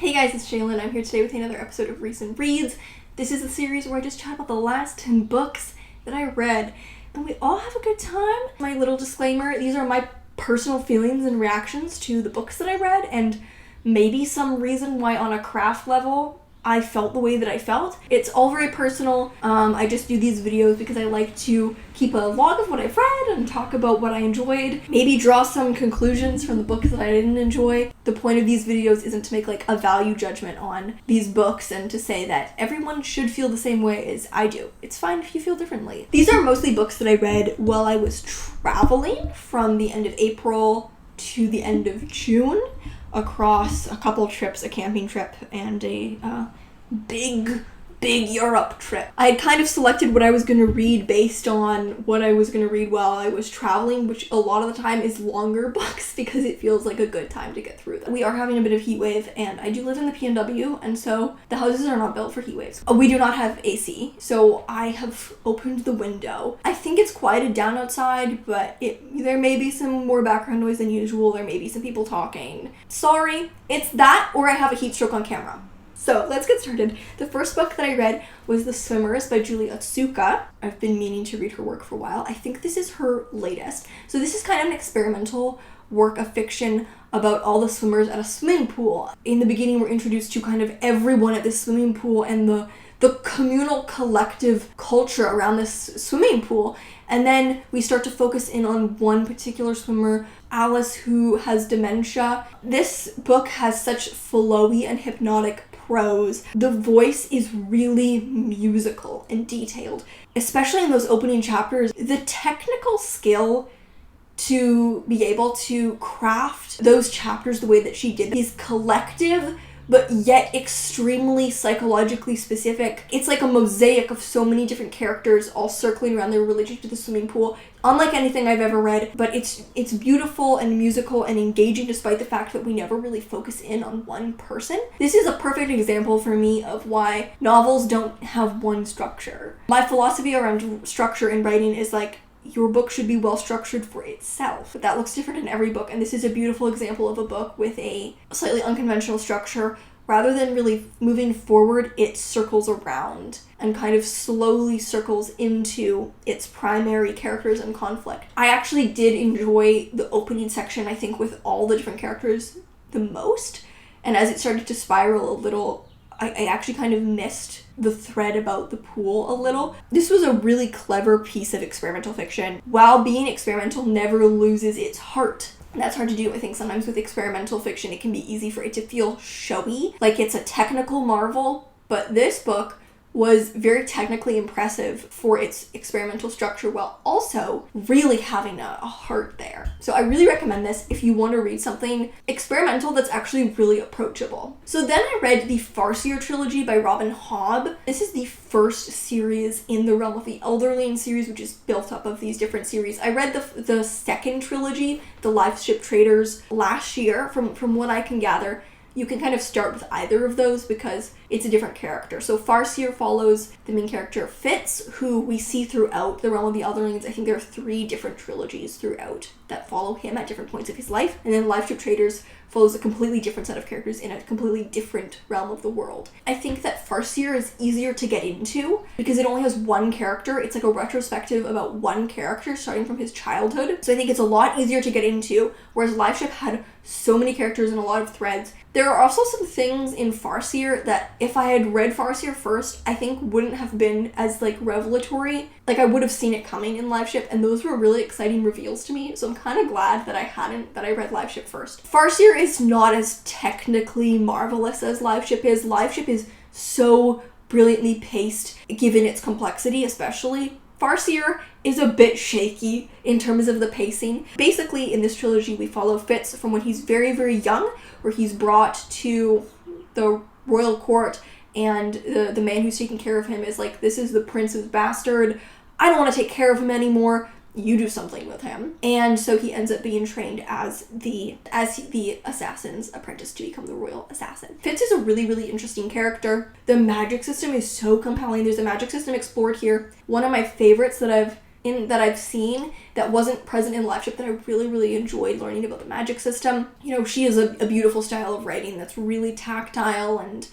Hey guys, it's Shaylin. I'm here today with another episode of Recent Reads. This is a series where I just chat about the last 10 books that I read, and we all have a good time. My little disclaimer, these are my personal feelings and reactions to the books that I read, and maybe some reason why on a craft level I felt the way that I felt. It's all very personal. I just do these videos because I like to keep a log of what I've read and talk about what I enjoyed. Maybe draw some conclusions from the books that I didn't enjoy. The point of these videos isn't to make like a value judgment on these books and to say that everyone should feel the same way as I do. It's fine if you feel differently. These are mostly books that I read while I was traveling from the end of April to the end of June, across a couple trips, a camping trip and a big Europe trip. I had kind of selected what I was going to read based on what I was going to read while I was traveling, which a lot of the time is longer books because it feels like a good time to get through them. We are having a bit of heat wave, and I do live in the PNW, and so the houses are not built for heat waves. We do not have AC, so I have opened the window. I think it's quieted down outside, but there may be some more background noise than usual. There may be some people talking. Sorry, it's that or I have a heat stroke on camera. So let's get started. The first book that I read was The Swimmers by Julie Otsuka. I've been meaning to read her work for a while. I think this is her latest. So this is kind of an experimental work of fiction about all the swimmers at a swimming pool. In the beginning, we're introduced to kind of everyone at this swimming pool and the communal collective culture around this swimming pool. And then we start to focus in on one particular swimmer, Alice, who has dementia. This book has such flowy and hypnotic prose. The voice is really musical and detailed, especially in those opening chapters. The technical skill to be able to craft those chapters the way that she did is collective, but yet extremely psychologically specific. It's like a mosaic of so many different characters all circling around their relationship to the swimming pool. Unlike anything I've ever read, but it's beautiful and musical and engaging despite the fact that we never really focus in on one person. This is a perfect example for me of why novels don't have one structure. My philosophy around structure in writing is like, your book should be well structured for itself. But that looks different in every book, and this is a beautiful example of a book with a slightly unconventional structure. Rather than really moving forward, it circles around and kind of slowly circles into its primary characters and conflict. I actually did enjoy the opening section, I think, with all the different characters the most. And as it started to spiral a little, I actually kind of missed the thread about the pool a little. This was a really clever piece of experimental fiction. While being experimental, never loses its heart. That's hard to do. I think sometimes with experimental fiction, it can be easy for it to feel showy, like it's a technical marvel, but this book was very technically impressive for its experimental structure while also really having a heart there. So I really recommend this if you want to read something experimental that's actually really approachable. So then I read the Farseer Trilogy by Hobb. This is the first series in the realm of the Elderling series, which is built up of these different series. I read the second trilogy, The Life Ship Traders, last year. From what I can gather, you can kind of start with either of those because it's a different character. So Farseer follows the main character Fitz, who we see throughout the realm of the Otherlings. I think there are 3 different trilogies throughout that follow him at different points of his life. And then Life Ship Traders follows a completely different set of characters in a completely different realm of the world. I think that Farseer is easier to get into because it only has one character. It's like a retrospective about one character starting from his childhood. So I think it's a lot easier to get into, whereas Life Ship had so many characters and a lot of threads. There are also some things in Farseer that if I had read Farseer first, I think wouldn't have been as like revelatory. Like I would have seen it coming in Life Ship, and those were really exciting reveals to me. So I'm kind of glad that I read Life Ship first. Farseer is not as technically marvelous as Life Ship is. Life Ship is so brilliantly paced, given its complexity especially. Farseer is a bit shaky in terms of the pacing. Basically, in this trilogy, we follow Fitz from when he's very, very young, where he's brought to the royal court, and the man who's taking care of him is like, this is the prince's bastard. I don't want to take care of him anymore. You do something with him. And so he ends up being trained as the assassin's apprentice to become the royal assassin. Fitz is a really, really interesting character. The magic system is so compelling. There's a magic system explored here. One of my favorites that I've that I've seen that wasn't present in Live Ship that I really, really enjoyed learning about the magic system. You know, she is a beautiful style of writing that's really tactile, and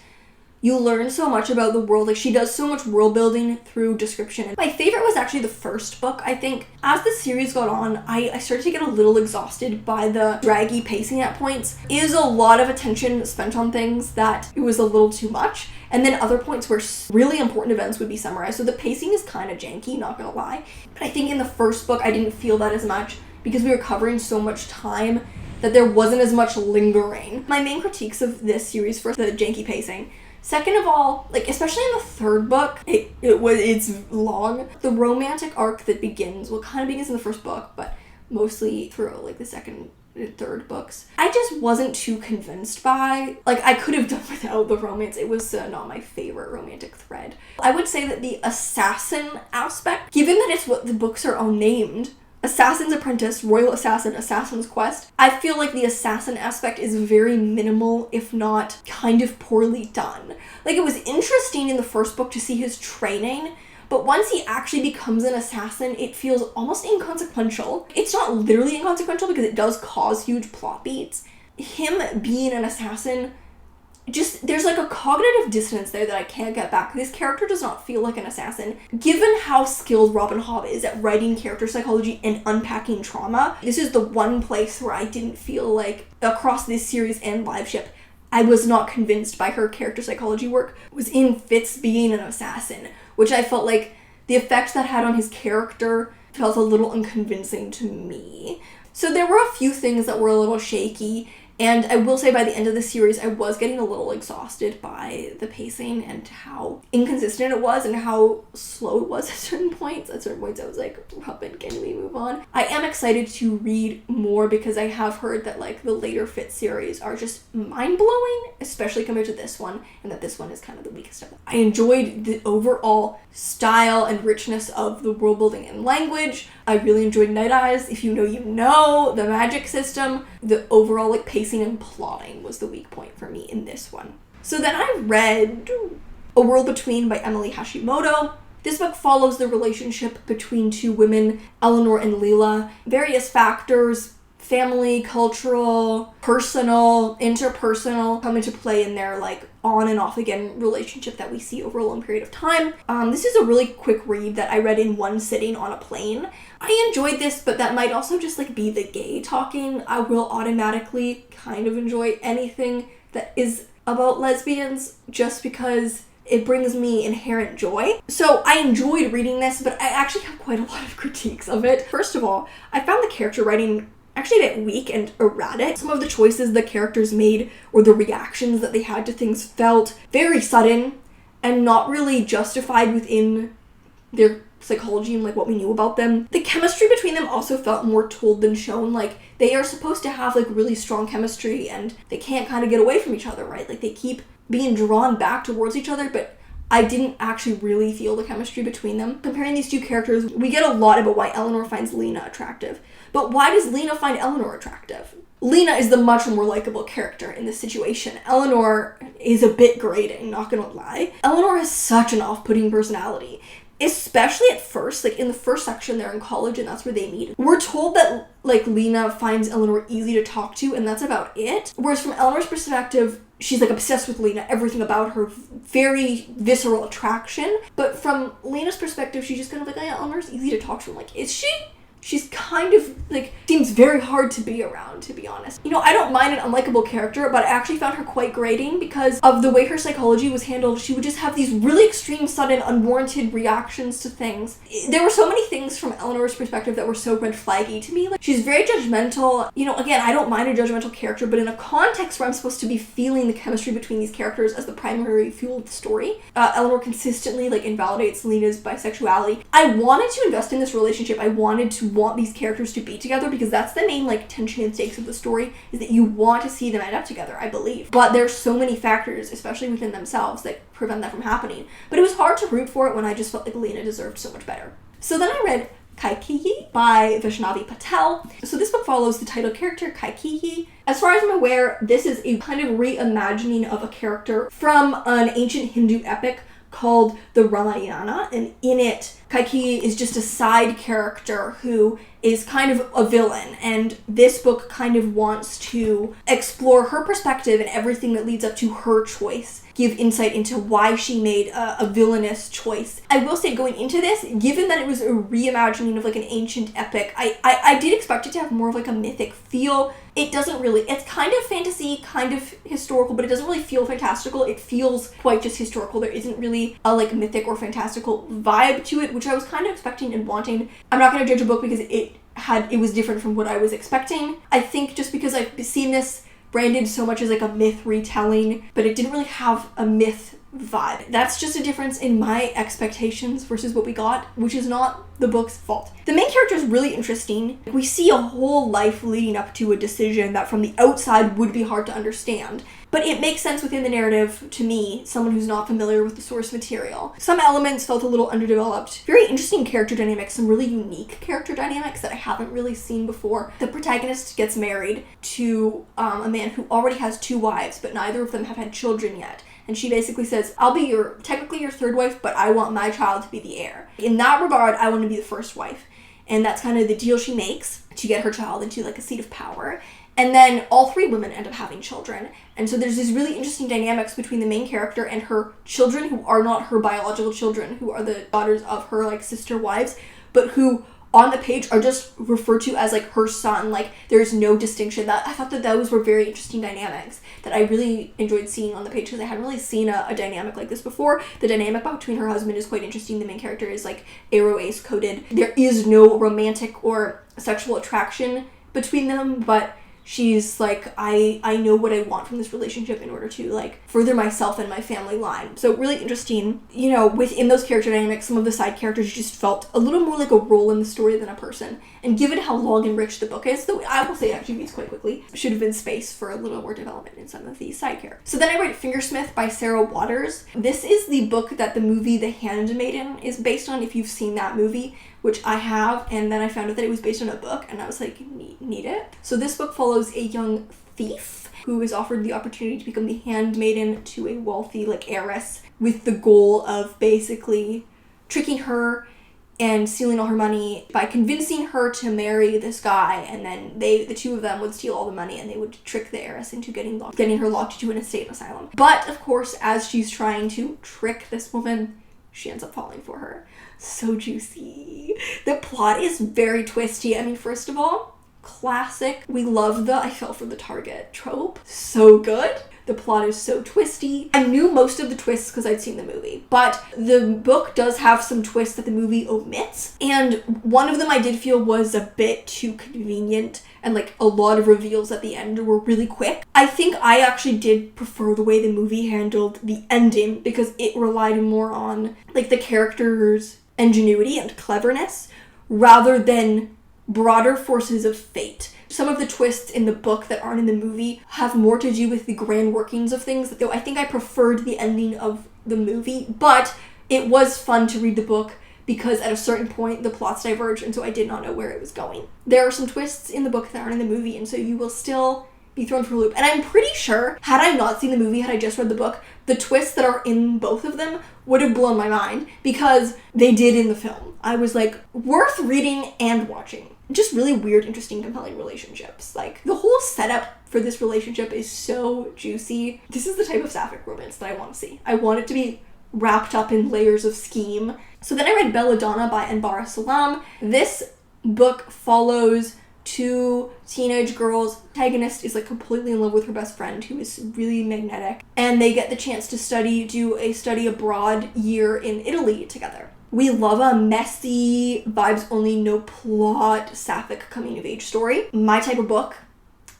you learn so much about the world. Like, she does so much world building through description. My favorite was actually the first book, I think. As the series got on, I started to get a little exhausted by the draggy pacing at points. It is a lot of attention spent on things that it was a little too much. And then other points where really important events would be summarized. So the pacing is kind of janky, not gonna lie. But I think in the first book, I didn't feel that as much because we were covering so much time that there wasn't as much lingering. My main critiques of this series, first, the janky pacing. Second of all, like, especially in the third book, it's long. The romantic arc that begins, well, kind of begins in the first book, but mostly through, like, the second and third books, I just wasn't too convinced by. Like, I could have done without the romance. It was not my favorite romantic thread. I would say that the assassin aspect, given that it's what the books are all named, Assassin's Apprentice, Royal Assassin, Assassin's Quest, I feel like the assassin aspect is very minimal, if not kind of poorly done. Like, it was interesting in the first book to see his training, but once he actually becomes an assassin, it feels almost inconsequential. It's not literally inconsequential because it does cause huge plot beats. Him being an assassin, just, there's like a cognitive dissonance there that I can't get back. This character does not feel like an assassin. Given how skilled Robin Hobb is at writing character psychology and unpacking trauma, this is the one place where I didn't feel like, across this series and Live Ship, I was not convinced by her character psychology work, was in Fitz being an assassin, which I felt like the effect that had on his character felt a little unconvincing to me. So there were a few things that were a little shaky, and I will say by the end of the series, I was getting a little exhausted by the pacing and how inconsistent it was and how slow it was at certain points. At certain points, I was like, Robin, can we move on? I am excited to read more because I have heard that, like, the later Fit series are just mind-blowing, especially compared to this one, and that this one is kind of the weakest of them. I enjoyed the overall style and richness of the world building and language. I really enjoyed Night Eyes. If you know, you know. The magic system, the overall, like, pacing and plotting was the weak point for me in this one. So then I read A World Between by Emily Hashimoto. This book follows the relationship between two women, Eleanor and Leela. Various factors, family, cultural, personal, interpersonal, come into play in their, like, on and off again relationship that we see over a long period of time. This is a really quick read that I read in one sitting on a plane. I enjoyed this, but that might also just, like, be the gay talking. I will automatically kind of enjoy anything that is about lesbians just because it brings me inherent joy. So I enjoyed reading this, but I actually have quite a lot of critiques of it. First of all, I found the character writing actually a bit weak and erratic. Some of the choices the characters made or the reactions that they had to things felt very sudden and not really justified within their psychology and, like, what we knew about them. The chemistry between them also felt more told than shown. Like, they are supposed to have, like, really strong chemistry and they can't kind of get away from each other, right? Like, they keep being drawn back towards each other, but I didn't actually really feel the chemistry between them. Comparing these two characters, we get a lot about why Eleanor finds Lena attractive. But why does Lena find Eleanor attractive? Lena is the much more likable character in this situation. Eleanor is a bit grating, not gonna lie. Eleanor has such an off-putting personality. Especially at first, like, in the first section, they're in college and that's where they meet. We're told that, like, Lena finds Eleanor easy to talk to and that's about it. Whereas from Eleanor's perspective, she's, like, obsessed with Lena, everything about her, very visceral attraction. But from Lena's perspective, she's just kind of like, oh yeah, Eleanor's easy to talk to. I'm like, is she? She's kind of, like, seems very hard to be around, to be honest. You know, I don't mind an unlikable character, but I actually found her quite grating because of the way her psychology was handled. She would just have these really extreme, sudden, unwarranted reactions to things. There were so many things from Eleanor's perspective that were so red flaggy to me. Like, she's very judgmental. You know, again, I don't mind a judgmental character, but in a context where I'm supposed to be feeling the chemistry between these characters as the primary fuel of the story, Eleanor consistently, like, invalidates Lena's bisexuality. I wanted to invest in this relationship. I wanted to want these characters to be together because that's the main, like, tension and stakes of the story, is that you want to see them end up together, I believe. But there's so many factors, especially within themselves, that prevent that from happening. But it was hard to root for it when I just felt like Lena deserved so much better. So then I read Kaikeyi by Vaishnavi Patel. So this book follows the title character, Kaikeyi. As far as I'm aware, this is a kind of reimagining of a character from an ancient Hindu epic called the Ramayana, and in it, Kaikeyi is just a side character who is kind of a villain, and this book kind of wants to explore her perspective and everything that leads up to her choice, give insight into why she made a villainous choice. I will say, going into this, given that it was a reimagining of like an ancient epic, I did expect it to have more of like a mythic feel. It doesn't really. It's kind of fantasy, kind of historical, but it doesn't really feel fantastical. It feels quite just historical. There isn't really a like mythic or fantastical vibe to it, which I was kind of expecting and wanting. I'm not going to judge a book because it was different from what I was expecting. I think just because I've seen this branded so much as like a myth retelling, but it didn't really have a myth vibe. That's just a difference in my expectations versus what we got, which is not the book's fault. The main character is really interesting. We see a whole life leading up to a decision that from the outside would be hard to understand, but it makes sense within the narrative to me, someone who's not familiar with the source material. Some elements felt a little underdeveloped. Very interesting character dynamics, some really unique character dynamics that I haven't really seen before. The protagonist gets married to a man who already has 2 wives, but neither of them have had children yet. And she basically says, I'll be technically your 3rd wife, but I want my child to be the heir. In that regard, I want to be the 1st wife. And that's kind of the deal she makes to get her child into like a seat of power. And then all 3 women end up having children. And so there's these really interesting dynamics between the main character and her children, who are not her biological children, who are the daughters of her like sister wives, but who on the page are just referred to as like her son. Like there's no distinction. That I thought that those were very interesting dynamics that I really enjoyed seeing on the page, because I hadn't really seen a dynamic like this before. The dynamic between her husband is quite interesting. The main character is like aro ace coded. There is no romantic or sexual attraction between them, but she's like, I know what I want from this relationship in order to like further myself and my family line. So really interesting. You know, within those character dynamics, some of the side characters just felt a little more like a role in the story than a person. And given how long and rich the book is, though I will say it actually reads quite quickly, should have been space for a little more development in some of these side characters. So then I read Fingersmith by Sarah Waters. This is the book that the movie The Handmaiden is based on, if you've seen that movie, which I have, and then I found out that it was based on a book, and I was like, need it? So this book follows a young thief who is offered the opportunity to become the handmaiden to a wealthy like heiress, with the goal of basically tricking her and stealing all her money by convincing her to marry this guy, and then the 2 of them would steal all the money and they would trick the heiress into getting her locked into an estate asylum. But of course, as she's trying to trick this woman, she ends up falling for her. So juicy. The plot is very twisty. I mean, first of all, classic. We love the I fell for the target trope. So good. The plot is so twisty. I knew most of the twists because I'd seen the movie, but the book does have some twists that the movie omits, and one of them I did feel was a bit too convenient, and like a lot of reveals at the end were really quick. I think I actually did prefer the way the movie handled the ending, because it relied more on like the characters' ingenuity and cleverness rather than broader forces of fate. Some of the twists in the book that aren't in the movie have more to do with the grand workings of things, though I think I preferred the ending of the movie, but it was fun to read the book because at a certain point the plots diverged, and so I did not know where it was going. There are some twists in the book that aren't in the movie, and so you will still be thrown for a loop. And I'm pretty sure, had I not seen the movie, had I just read the book, the twists that are in both of them would have blown my mind, because they did in the film. I was like, worth reading and watching. Just really weird, interesting, compelling relationships. Like, the whole setup for this relationship is so juicy. This is the type of sapphic romance that I want to see. I want it to be wrapped up in layers of scheme. So then I read Belladonna by Anbara Salam. This book follows 2 teenage girls. The protagonist is like completely in love with her best friend, who is really magnetic, and they get the chance to do a study abroad year in Italy together. We love a messy, vibes only, no plot, sapphic coming of age story. My type of book.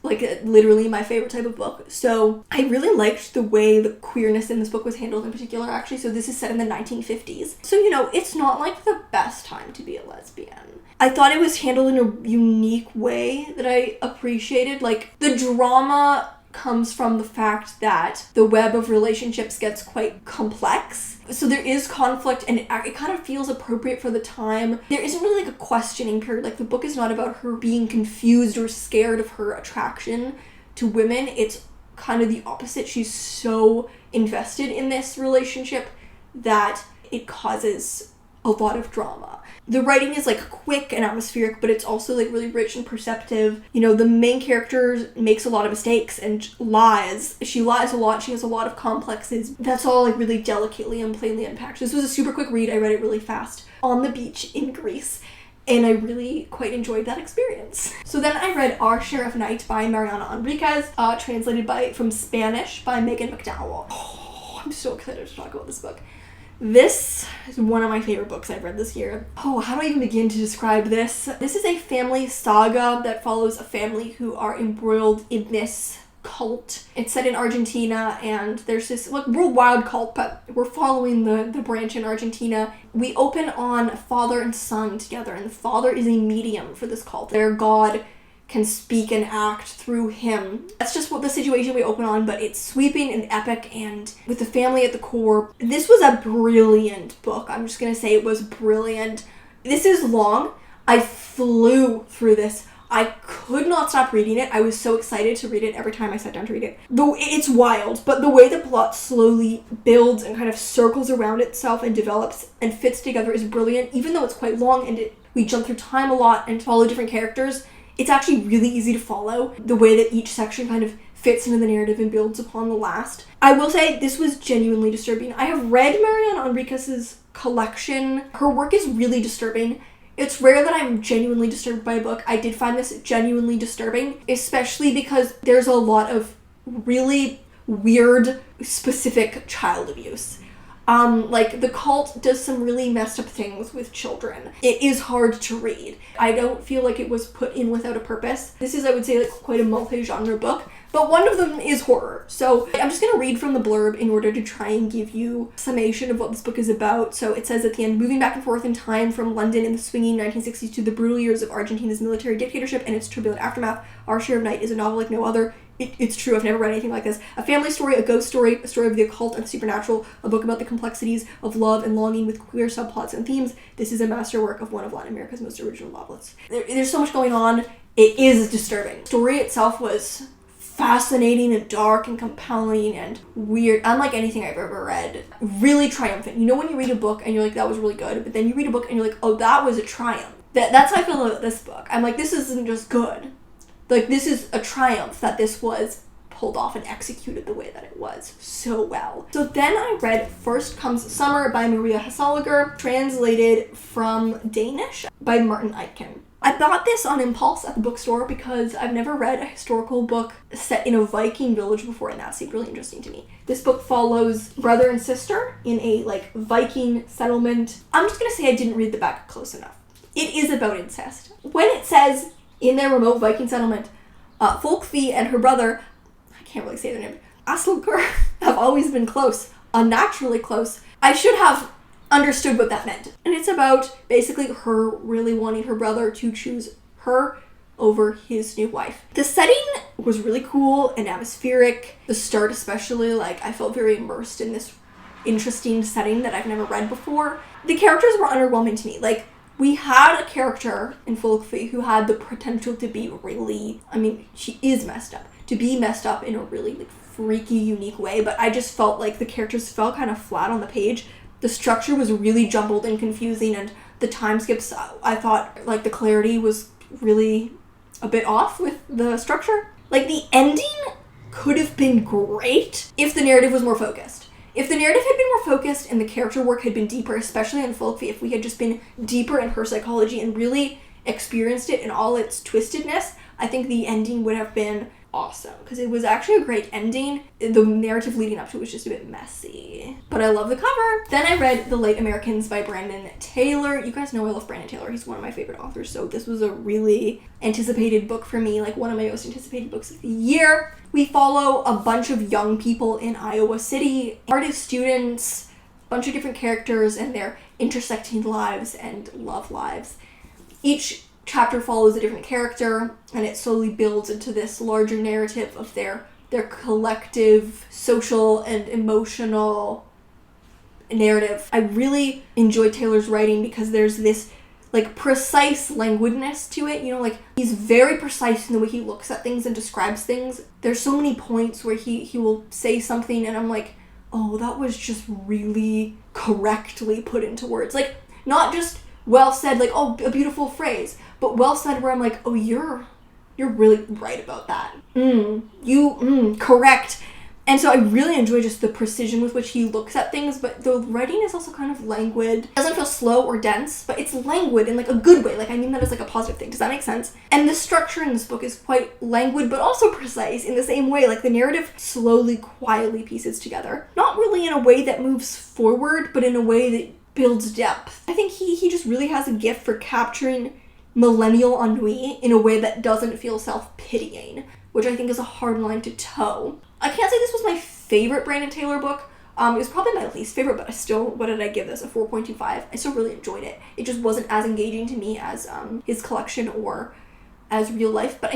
Like, literally my favorite type of book. So I really liked the way the queerness in this book was handled in particular, actually. So this is set in the 1950s. So, you know, it's not like the best time to be a lesbian. I thought it was handled in a unique way that I appreciated. Like, the drama comes from the fact that the web of relationships gets quite complex. So there is conflict, and it kind of feels appropriate for the time. There isn't really like a questioning period. Like, the book is not about her being confused or scared of her attraction to women. It's kind of the opposite. She's so invested in this relationship that it causes a lot of drama. The writing is like quick and atmospheric, but it's also like really rich and perceptive. You know, the main character makes a lot of mistakes and lies. She lies a lot. She has a lot of complexes. That's all like really delicately and plainly unpacked. This was a super quick read. I read it really fast on the beach in Greece, and I really quite enjoyed that experience. So then I read Our Share of Night by Mariana Enriquez, translated from Spanish by Megan McDowell. Oh, I'm so excited to talk about this book. This is one of my favorite books I've read this year. Oh, how do I even begin to describe this? This is a family saga that follows a family who are embroiled in this cult. It's set in Argentina, and there's this like worldwide cult, but we're following the branch in Argentina. We open on father and son together, and the father is a medium for this cult. Their god can speak and act through him. That's just what the situation we open on, but it's sweeping and epic, and with the family at the core. This was a brilliant book. I'm just gonna say it was brilliant. This is long. I flew through this. I could not stop reading it. I was so excited to read it every time I sat down to read it. Though it's wild, but the way the plot slowly builds and kind of circles around itself and develops and fits together is brilliant. Even though it's quite long and we jump through time a lot and follow different characters, it's actually really easy to follow the way that each section kind of fits into the narrative and builds upon the last. I will say this was genuinely disturbing. I have read Mariana Enriquez's collection. Her work is really disturbing. It's rare that I'm genuinely disturbed by a book. I did find this genuinely disturbing, especially because there's a lot of really weird, specific child abuse. Like the cult does some really messed up things with children. It is hard to read. I don't feel like it was put in without a purpose. This is, I would say, like quite a multi-genre book, but one of them is horror. So I'm just going to read from the blurb in order to try and give you a summation of what this book is about. So it says at the end, moving back and forth in time from London in the swinging 1960s to the brutal years of Argentina's military dictatorship and its turbulent aftermath, Our Share of Night is a novel like no other. It's true, I've never read anything like this. A family story, a ghost story, a story of the occult and supernatural, a book about the complexities of love and longing with queer subplots and themes. This is a masterwork of one of Latin America's most original novelists. There's so much going on. It is disturbing. The story itself was fascinating and dark and compelling and weird, unlike anything I've ever read. Really triumphant. You know when you read a book and you're like, that was really good, but then you read a book and you're like, oh, that was a triumph. That's how I feel about this book. I'm like, this isn't just good. Like, this is a triumph that this was pulled off and executed the way that it was so well. So then I read First Comes Summer by Maria Hesselager, translated from Danish by Martin Aitken. I bought this on impulse at the bookstore because I've never read a historical book set in a Viking village before, and that seemed really interesting to me. This book follows brother and sister in a like Viking settlement. I'm just gonna say I didn't read the back close enough. It is about incest. When it says in their remote Viking settlement, Folkvi and her brother, I can't really say their name, Hesselager, have always been close, unnaturally close. I should have understood what that meant. And it's about basically her really wanting her brother to choose her over his new wife. The setting was really cool and atmospheric. The start especially, like I felt very immersed in this interesting setting that I've never read before. The characters were underwhelming to me. Like, we had a character in Folkvi who had the potential to be really, I mean, she is messed up. To be messed up in a really like freaky, unique way, but I just felt like the characters fell kind of flat on the page. The structure was really jumbled and confusing, and the time skips, I thought like the clarity was really a bit off with the structure. Like the ending could have been great if the narrative was more focused. If the narrative had been more focused and the character work had been deeper, especially in Folkvi, if we had just been deeper in her psychology and really experienced it in all its twistedness, I think the ending would have been awesome, because it was actually a great ending. The narrative leading up to it was just a bit messy, but I love the cover. Then I read The Late Americans by Brandon Taylor. You guys know I love Brandon Taylor. He's one of my favorite authors, so this was a really anticipated book for me, like one of my most anticipated books of the year. We follow a bunch of young people in Iowa City, artist students, a bunch of different characters and their intersecting lives and love lives. Each chapter follows a different character, and it slowly builds into this larger narrative of their collective social and emotional narrative. I really enjoy Taylor's writing because there's this like precise languidness to it, you know, like he's very precise in the way he looks at things and describes things. There's so many points where he will say something and I'm like, oh, that was just really correctly put into words. Like, not just well said, like, oh, a beautiful phrase, but well said where I'm like, oh, you're really right about that. Correct. And so I really enjoy just the precision with which he looks at things, but the writing is also kind of languid. It doesn't feel slow or dense, but it's languid in like a good way. Like, I mean that as like a positive thing. Does that make sense? And the structure in this book is quite languid, but also precise in the same way. Like, the narrative slowly, quietly pieces together. Not really in a way that moves forward, but in a way that builds depth. I think he just really has a gift for capturing millennial ennui in a way that doesn't feel self-pitying, which I think is a hard line to toe. I can't say this was my favorite Brandon Taylor book. It was probably my least favorite, but I still, what did I give this? A 4.25. I still really enjoyed it. It just wasn't as engaging to me as his collection or as real life, but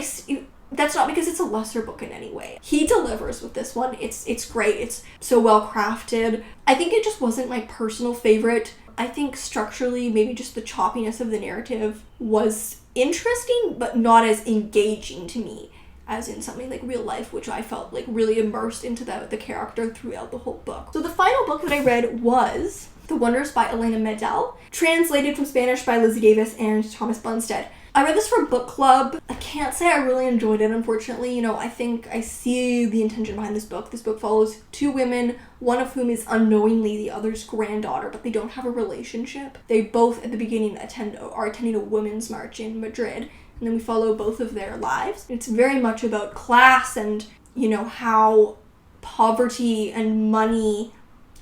that's not because it's a lesser book in any way. He delivers with this one. It's great. It's so well crafted. I think it just wasn't my personal favorite. I think structurally, maybe just the choppiness of the narrative was interesting, but not as engaging to me as in something like real life, which I felt like really immersed into the character throughout the whole book. So the final book that I read was The Wonders by Elena Medel, translated from Spanish by Lizzie Davis and Thomas Bunstead. I read this for book club. I can't say I really enjoyed it, unfortunately. You know, I think I see the intention behind this book. This book follows two women, one of whom is unknowingly the other's granddaughter, but they don't have a relationship. They both, at the beginning, are attending a women's march in Madrid, and then we follow both of their lives. It's very much about class and, you know, how poverty and money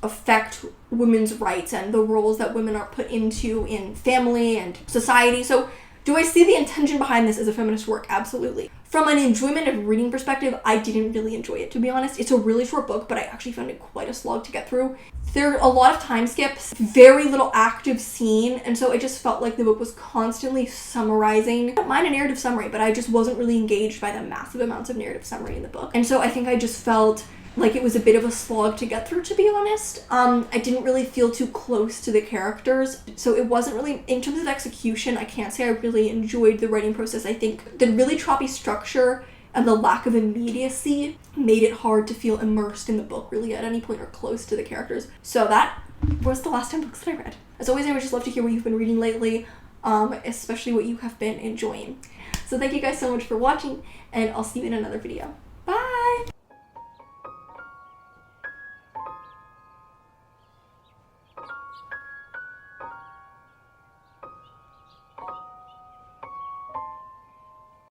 affect women's rights and the roles that women are put into in family and society. So do I see the intention behind this as a feminist work? Absolutely. From an enjoyment of reading perspective, I didn't really enjoy it, to be honest. It's a really short book, but I actually found it quite a slog to get through. There are a lot of time skips, very little active scene, and so it just felt like the book was constantly summarizing. I don't mind a narrative summary, but I just wasn't really engaged by the massive amounts of narrative summary in the book. And so I think I just felt like it was a bit of a slog to get through, to be honest. I didn't really feel too close to the characters, so it wasn't really, in terms of execution, I can't say I really enjoyed the writing process. I think the really choppy structure and the lack of immediacy made it hard to feel immersed in the book really at any point or close to the characters. So that was the last 10 books that I read. As always, I would just love to hear what you've been reading lately, especially what you have been enjoying. So thank you guys so much for watching, and I'll see you in another video.